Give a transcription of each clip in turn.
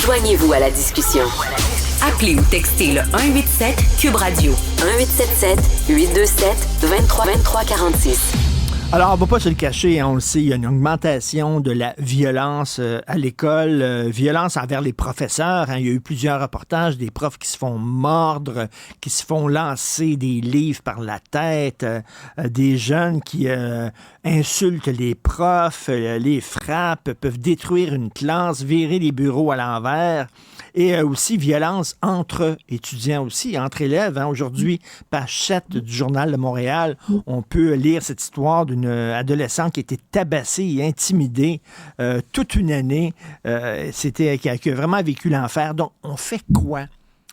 Joignez-vous à la discussion. Appelez ou textez le 187 Cube Radio 1877-827-2346. Alors, on ne va pas se le cacher, on le sait, il y a une augmentation de la violence à l'école, violence envers les professeurs. Il y a eu plusieurs reportages, des profs qui se font mordre, qui se font lancer des livres par la tête, des jeunes qui insultent les profs, les frappent, peuvent détruire une classe, virer les bureaux à l'envers. Et aussi violence entre étudiants aussi, entre élèves. Aujourd'hui, page 7 du Journal de Montréal, on peut lire cette histoire d'une adolescente qui a été tabassée et intimidée toute une année. Qui a vraiment vécu l'enfer. Donc, on fait quoi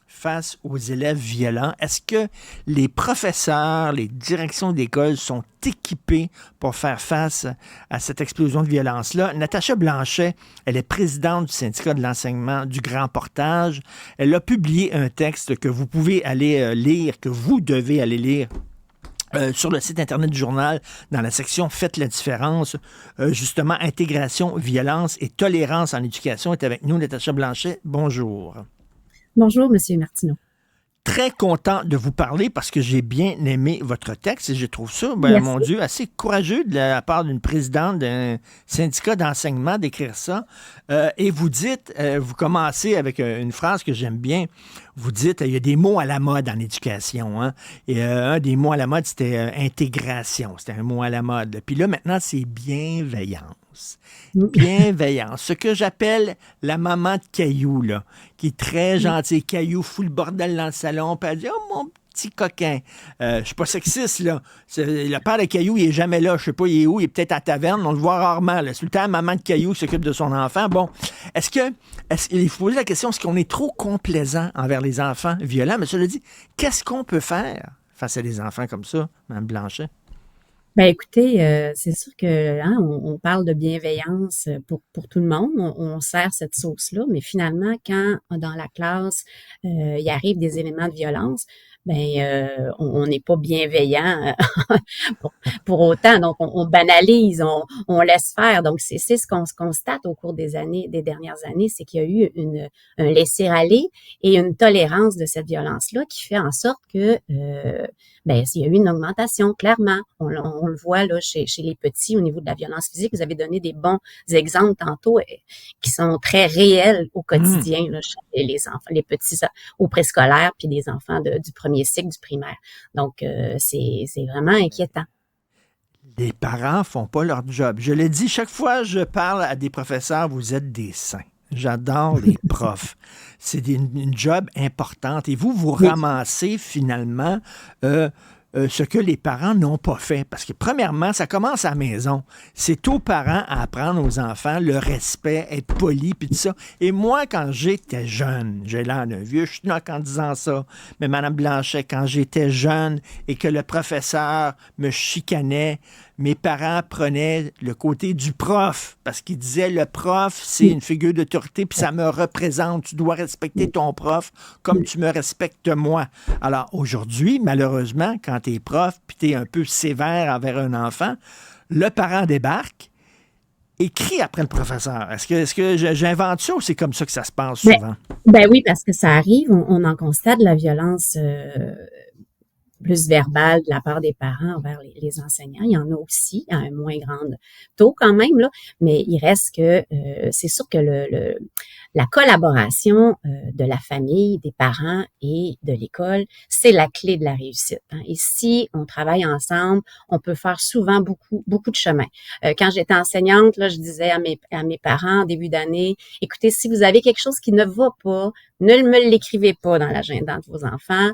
face aux élèves violents? Est-ce que les professeurs, les directions d'école sont équipés pour faire face à cette explosion de violence-là? Natacha Blanchet, elle est présidente du syndicat de l'enseignement du Grand Portage. Elle a publié un texte que vous pouvez aller lire, que vous devez aller lire sur le site Internet du journal, dans la section « Faites la différence », justement, intégration, violence et tolérance en éducation est avec nous. Natacha Blanchet, bonjour. Bonjour, M. Martineau. Très content de vous parler parce que j'ai bien aimé votre texte et je trouve ça, mon Dieu, assez courageux de la part d'une présidente d'un syndicat d'enseignement d'écrire ça. Et vous dites, vous commencez avec une phrase que j'aime bien. Vous dites, il y a des mots à la mode en éducation. Hein? Et un des mots à la mode, c'était intégration. C'était un mot à la mode. Puis là, maintenant, c'est bienveillance. Bienveillance. Ce que j'appelle la maman de Caillou, là, qui est très gentille. Caillou fout le bordel dans le salon, puis elle dit « Oh, mon petit coquin! Je suis pas sexiste, là. Le père de Caillou, il est jamais là. Je sais pas, il est où? Il est peut-être à la taverne. On le voit rarement. Là. C'est le temps, maman de Caillou s'occupe de son enfant. Bon, il faut poser la question, est-ce qu'on est trop complaisant envers les enfants violents? Mais cela dit, qu'est-ce qu'on peut faire face à des enfants comme ça, Mme Blanchet? Ben écoutez, c'est sûr que on parle de bienveillance pour tout le monde, on sert cette sauce-là, mais finalement, quand dans la classe, il arrive des éléments de violence, on n'est pas bienveillant pour autant, donc on banalise, on laisse faire. Donc c'est ce qu'on se constate au cours des dernières années, c'est qu'il y a eu un laisser-aller et une tolérance de cette violence-là qui fait en sorte que il y a eu une augmentation, clairement. On le voit là chez les petits au niveau de la violence physique. Vous avez donné des bons exemples tantôt qui sont très réels au quotidien là, chez les enfants, les petits au préscolaire, puis des enfants du premier cycle du primaire. Donc, c'est vraiment inquiétant. Les parents font pas leur job. Je l'ai dit, chaque fois que je parle à des professeurs, vous êtes des saints. J'adore les profs. C'est une job importante. Et vous ramassez finalement ce que les parents n'ont pas fait. Parce que premièrement, ça commence à la maison. C'est aux parents à apprendre aux enfants le respect, être poli, puis tout ça. Et moi, quand j'étais jeune, j'ai l'air d'un vieux schnock en disant ça, mais Mme Blanchet, quand j'étais jeune et que le professeur me chicanait, mes parents prenaient le côté du prof, parce qu'ils disaient, le prof, c'est une figure d'autorité, puis ça me représente. Tu dois respecter ton prof comme tu me respectes moi. Alors, aujourd'hui, malheureusement, quand t'es prof, puis t'es un peu sévère envers un enfant, le parent débarque et crie après le professeur. Est-ce que j'invente ça ou c'est comme ça que ça se passe souvent? Ben oui, parce que ça arrive, on en constate de la violence plus verbale de la part des parents envers les enseignants. Il y en a aussi, à un moins grand taux quand même, là, mais il reste que c'est sûr que la collaboration de la famille, des parents et de l'école, c'est la clé de la réussite. Hein. Et si on travaille ensemble, on peut faire souvent beaucoup de chemin. Quand j'étais enseignante, là, je disais à mes parents en début d'année, écoutez, si vous avez quelque chose qui ne va pas, ne me l'écrivez pas dans l'agenda de vos enfants.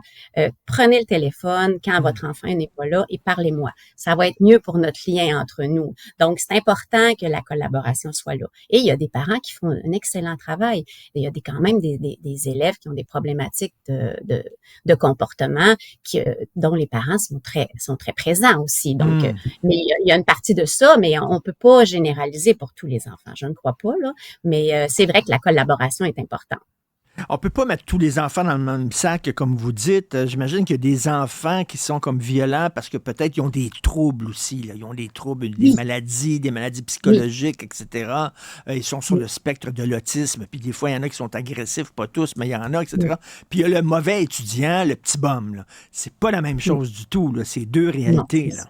Prenez le téléphone quand votre enfant n'est pas là et parlez-moi. Ça va être mieux pour notre lien entre nous. Donc, c'est important que la collaboration soit là. Et il y a des parents qui font un excellent travail. Et il y a quand même des élèves qui ont des problématiques de comportement dont les parents sont très présents aussi. Donc, mais il y a une partie de ça, mais on peut pas généraliser pour tous les enfants. Je ne crois pas, là. Mais c'est vrai que la collaboration est importante. On peut pas mettre tous les enfants dans le même sac, comme vous dites. J'imagine qu'il y a des enfants qui sont comme violents parce que peut-être ils ont des troubles aussi, là. Ils ont des troubles, Oui, des maladies oui, psychologiques, etc. Ils sont sur le oui, spectre de l'autisme. Puis des fois, il y en a qui sont agressifs, pas tous, mais il y en a, oui, etc. Puis il y a le mauvais étudiant, le petit bum, là. C'est pas la même oui. chose du tout, là. C'est deux Non, réalités, c'est là. ça.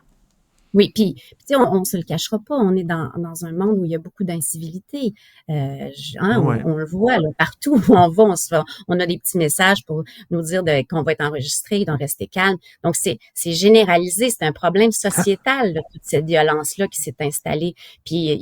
Oui, puis tu sais, on se le cachera pas, on est dans un monde où il y a beaucoup d'incivilité. Ouais. On le voit là, partout où on va, on a des petits messages pour nous dire qu'on va être enregistré, d'en rester calme. Donc c'est généralisé, c'est un problème sociétal là, toute cette violence-là qui s'est installée. Puis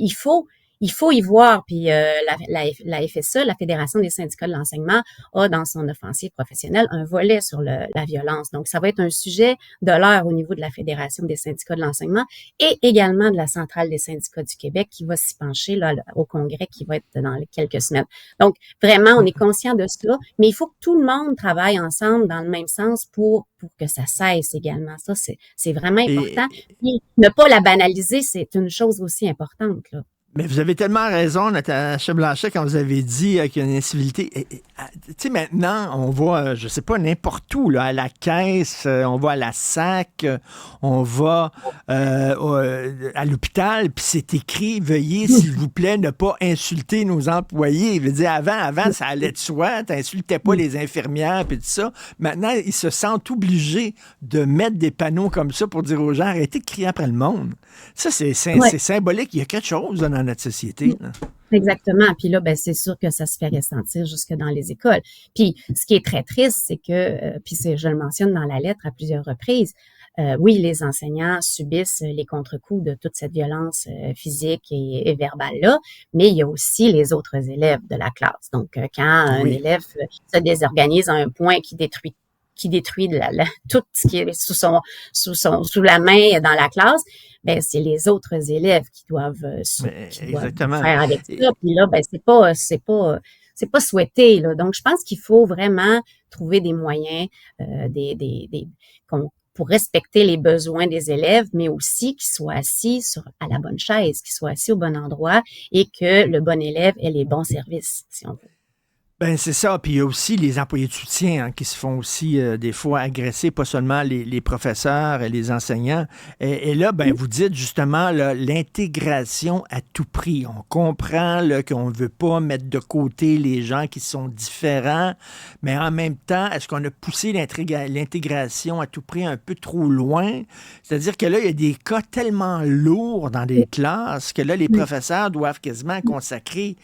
il faut y voir. Puis la FSA, la Fédération des syndicats de l'enseignement, a dans son offensive professionnelle un volet sur la violence. Donc ça va être un sujet de l'heure au niveau de la Fédération des syndicats de l'enseignement et également de la Centrale des syndicats du Québec qui va s'y pencher là, au congrès qui va être dans quelques semaines. Donc, vraiment, on est conscient de cela, mais il faut que tout le monde travaille ensemble dans le même sens pour que ça cesse également. Ça, c'est vraiment important. Et, Puis, ne pas la banaliser, c'est une chose aussi importante, là. Mais vous avez tellement raison, Natacha Blanchet, quand vous avez dit qu'il y a une incivilité. Tu sais, maintenant, on va, je sais pas, n'importe où, là, à la caisse, on va à la SAC, on va à l'hôpital, puis c'est écrit, veuillez, s'il vous plaît, ne pas insulter nos employés. Je veux dire, avant, ça allait de soi, t'insultais pas les infirmières, puis tout ça. Maintenant, ils se sentent obligés de mettre des panneaux comme ça pour dire aux gens, arrêtez de crier après le monde. Ça, c'est Ouais. symbolique. Il y a quelque chose là, dans notre société, là. Exactement. Puis là, ben, c'est sûr que ça se fait ressentir jusque dans les écoles. Puis, ce qui est très triste, c'est que, puis je le mentionne dans la lettre à plusieurs reprises, oui, les enseignants subissent les contre-coups de toute cette violence physique et verbale-là, mais il y a aussi les autres élèves de la classe. Donc, quand un Oui. élève se désorganise à un point qui détruit tout ce qui est sous la main dans la classe, ben c'est les autres élèves qui doivent qui doivent Exactement. faire avec ça. Et- Puis là, ben c'est pas souhaité là. Donc je pense qu'il faut vraiment trouver des moyens, pour respecter les besoins des élèves, mais aussi qu'ils soient assis à la bonne chaise, qu'ils soient assis au bon endroit et que le bon élève ait les bons services, si on veut. Ben, c'est ça. Puis il y a aussi les employés de soutien, hein, qui se font aussi des fois agresser, pas seulement les professeurs et les enseignants. Et là, ben, vous dites justement là, l'intégration à tout prix. On comprend là, qu'on ne veut pas mettre de côté les gens qui sont différents, mais en même temps, est-ce qu'on a poussé l'intégration à tout prix un peu trop loin? C'est-à-dire que là, il y a des cas tellement lourds dans des classes que là, les Oui, professeurs doivent quasiment consacrer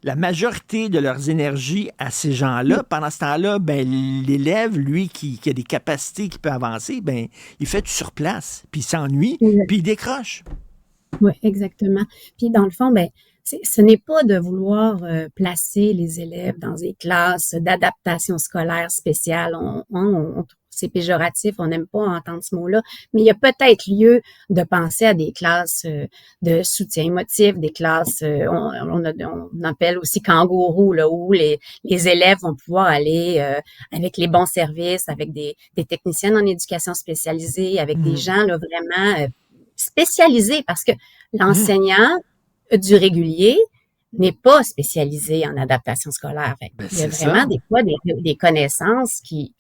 la majorité de leurs énergies à ces oui, gens-là. Pendant ce temps-là, ben, l'élève, lui, qui a des capacités, qui peut avancer, ben, il fait du surplace, puis il s'ennuie, oui. puis il décroche. Oui, exactement. Puis dans le fond, ben, ce n'est pas de vouloir placer les élèves dans des classes d'adaptation scolaire spéciale. C'est péjoratif, on n'aime pas entendre ce mot-là, mais il y a peut-être lieu de penser à des classes de soutien émotif, des classes, on appelle aussi kangourou, là, où les élèves vont pouvoir aller avec les bons services, avec des techniciennes en éducation spécialisée, avec des Mhm. gens là, vraiment spécialisé parce que Mhm. l'enseignant du régulier n'est pas spécialisé en adaptation scolaire. Fait Ben, il y a c'est vraiment ça. des fois des connaissances qui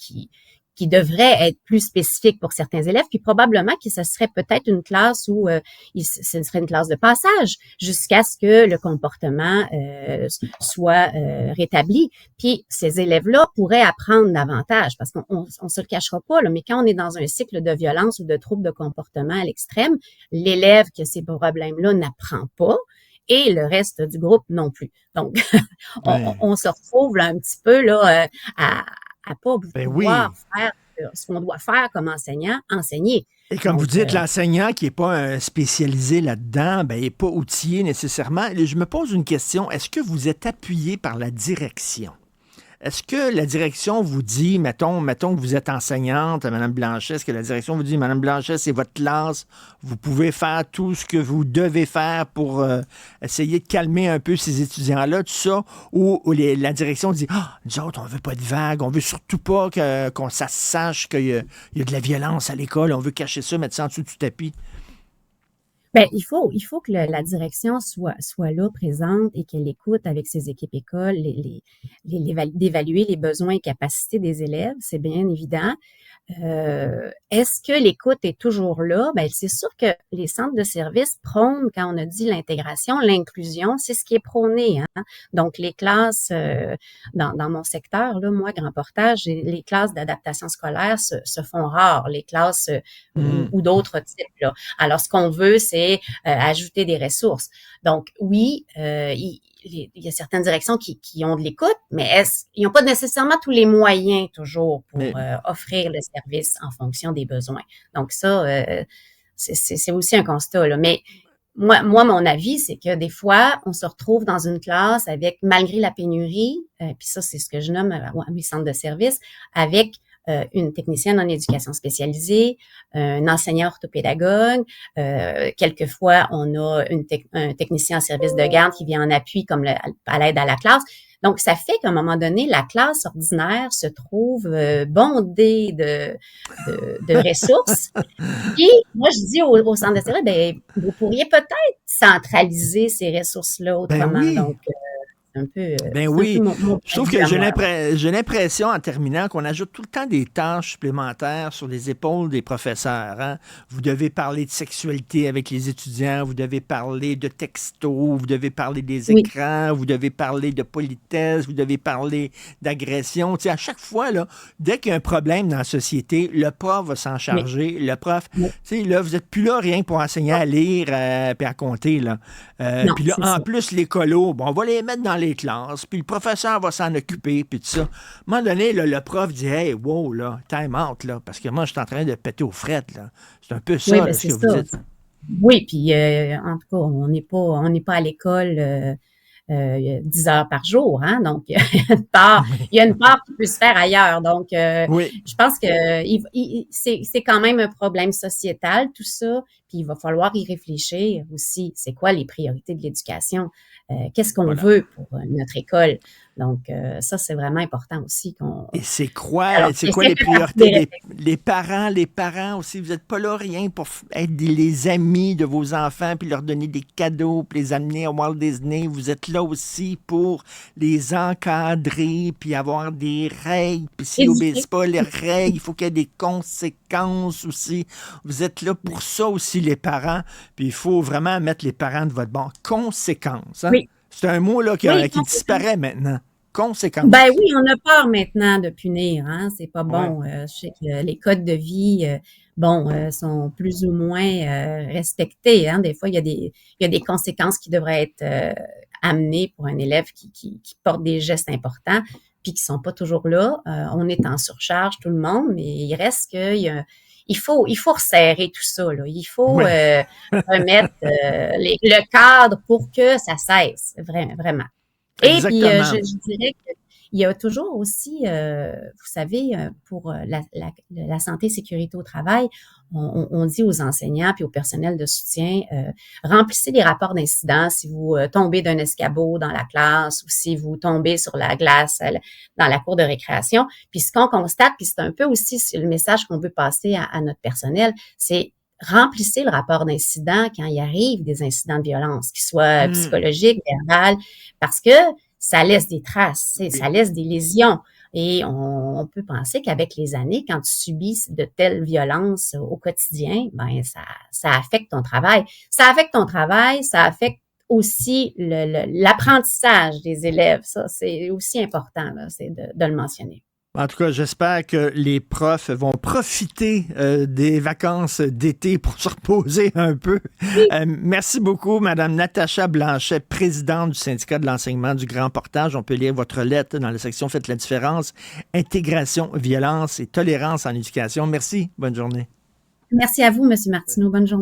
devraient être plus spécifiques pour certains élèves, puis probablement que ce serait peut-être une classe où ce serait une classe de passage jusqu'à ce que le comportement soit rétabli. Puis ces élèves-là pourraient apprendre davantage parce qu'on se le cachera pas, là, mais quand on est dans un cycle de violence ou de troubles de comportement à l'extrême, l'élève qui a ces problèmes-là n'apprend pas et le reste du groupe non plus. Donc, Ben, on se retrouve là, un petit peu là, à pas ben pouvoir oui. faire ce qu'on doit faire comme enseignant, enseigner. Et comme vous Donc, dites, l'enseignant qui n'est pas spécialisé là-dedans, ben, il n'est pas outillé nécessairement. Et je me pose une question. Est-ce que vous êtes appuyé par la direction? Est-ce que la direction vous dit, mettons que vous êtes enseignante, Mme Blanchet, est-ce que la direction vous dit, Mme Blanchet, c'est votre classe, vous pouvez faire tout ce que vous devez faire pour essayer de calmer un peu ces étudiants-là, tout ça, ou la direction dit, ah, nous autres, on veut pas de vagues, on veut surtout pas qu'on ça sache qu'il y a de la violence à l'école, on veut cacher ça, mettre ça en dessous du tapis. Ben, il faut que la direction soit là, présente et qu'elle écoute avec ses équipes écoles, d'évaluer les besoins et capacités des élèves, c'est bien évident. Est-ce que l'écoute est toujours là? Ben, c'est sûr que les centres de services prônent, quand on a dit l'intégration, l'inclusion, c'est ce qui est prôné, hein. Donc, les classes, dans mon secteur, là, moi, Grand Portage, les classes d'adaptation scolaire se font rares, les classes Hmm. ou d'autres types, là. Alors, ce qu'on veut, c'est ajouter des ressources. Donc, oui, il y a certaines directions qui ont de l'écoute, mais ils n'ont pas nécessairement tous les moyens toujours pour Mais offrir le service en fonction des besoins. Donc ça, c'est aussi un constat, là. Mais moi, mon avis, c'est que des fois, on se retrouve dans une classe avec, malgré la pénurie, puis ça, c'est ce que je nomme à mes centres de service, avec une technicienne en éducation spécialisée, un enseignant orthopédagogue. Quelquefois, on a un technicien en service de garde qui vient en appui comme à l'aide à la classe. Donc, ça fait qu'à un moment donné, la classe ordinaire se trouve bondée de ressources. Puis, moi, je dis au centre de service, ben, vous pourriez peut-être centraliser ces ressources-là ben autrement. oui. Donc, Ben c'est un peu oui, mon je trouve avis que à moi. j'ai l'impression, en terminant, qu'on ajoute tout le temps des tâches supplémentaires sur les épaules des professeurs, hein. Vous devez parler de sexualité avec les étudiants, vous devez parler de texto, vous devez parler des Oui, écrans, vous devez parler de politesse, vous devez parler d'agression. Tu sais, à chaque fois, là, dès qu'il y a un problème dans la société, le prof va s'en oui, charger. Le prof, oui. tu sais, là, vous n'êtes plus là rien pour enseigner à lire puis à compter, là. Non, Puis là, c'est en ça. plus, les colos, bon, on va les mettre dans les classes, puis le professeur va s'en occuper, puis tout ça. À un moment donné, là, le prof dit, hey, wow, là, time out, là, parce que moi, je suis en train de péter aux frettes, là. C'est un peu Oui, ça, ben là, ce c'est que vous ça. dites. Oui, puis en tout cas, on n'est pas à l'école 10 heures par jour, hein. Donc, Oui. il y a une part qui peut se faire ailleurs. Donc, Oui. je pense que c'est quand même un problème sociétal, tout ça. Puis il va falloir y réfléchir aussi. C'est quoi les priorités de l'éducation? Qu'est-ce qu'on Voilà. veut pour notre école? Donc, ça, c'est vraiment important aussi qu'on. Et Alors, c'est ça quoi les fait partie priorités des des réflexions. les parents aussi? Vous n'êtes pas là rien pour être les amis de vos enfants, puis leur donner des cadeaux, puis les amener à Walt Disney. Vous êtes là aussi pour les encadrer, puis avoir des règles. Puis s'ils Éduquer. n'obéissent pas les règles, il faut qu'il y ait des conséquences aussi. Vous êtes là pour ça aussi, les parents. Puis il faut vraiment mettre les parents de votre bord. Conséquences, hein? Oui, C'est un mot là, oui, qui conséquence. disparaît maintenant. Ben Conséquences. oui, on a peur maintenant de punir, hein, c'est pas Ouais. bon. Je sais que les codes de vie, bon, sont plus ou moins respectés, hein. Des fois, il y a des conséquences qui devraient être amenées pour un élève qui porte des gestes importants, puis qui sont pas toujours là. On est en surcharge, tout le monde, mais il reste il faut resserrer tout ça, là. Il faut Ouais. remettre le cadre pour que ça cesse, vraiment. Et puis, je Exactement. je dirais qu'il y a toujours aussi, vous savez, pour la santé et sécurité au travail, on dit aux enseignants puis au personnel de soutien, remplissez les rapports d'incidents si vous tombez d'un escabeau dans la classe ou si vous tombez sur la glace dans la cour de récréation. Puis ce qu'on constate, puis c'est un peu aussi le message qu'on veut passer à notre personnel, c'est remplissez le rapport d'incident quand il arrive des incidents de violence, qu'ils soient Hmm. psychologiques, verbales, parce que ça laisse des traces, ça Oui. laisse des lésions. Et on peut penser qu'avec les années, quand tu subis de telles violences au quotidien, ben ça affecte ton travail. Ça affecte ton travail, ça affecte aussi l'apprentissage des élèves. Ça, c'est aussi important, là, c'est de le mentionner. En tout cas, j'espère que les profs vont profiter des vacances d'été pour se reposer un peu. Merci beaucoup, Madame Natacha Blanchet, présidente du syndicat de l'enseignement du Grand Portage. On peut lire votre lettre dans la section Faites la différence. Intégration, violence et tolérance en éducation. Merci. Bonne journée. Merci à vous, Monsieur Martineau. Bonne journée.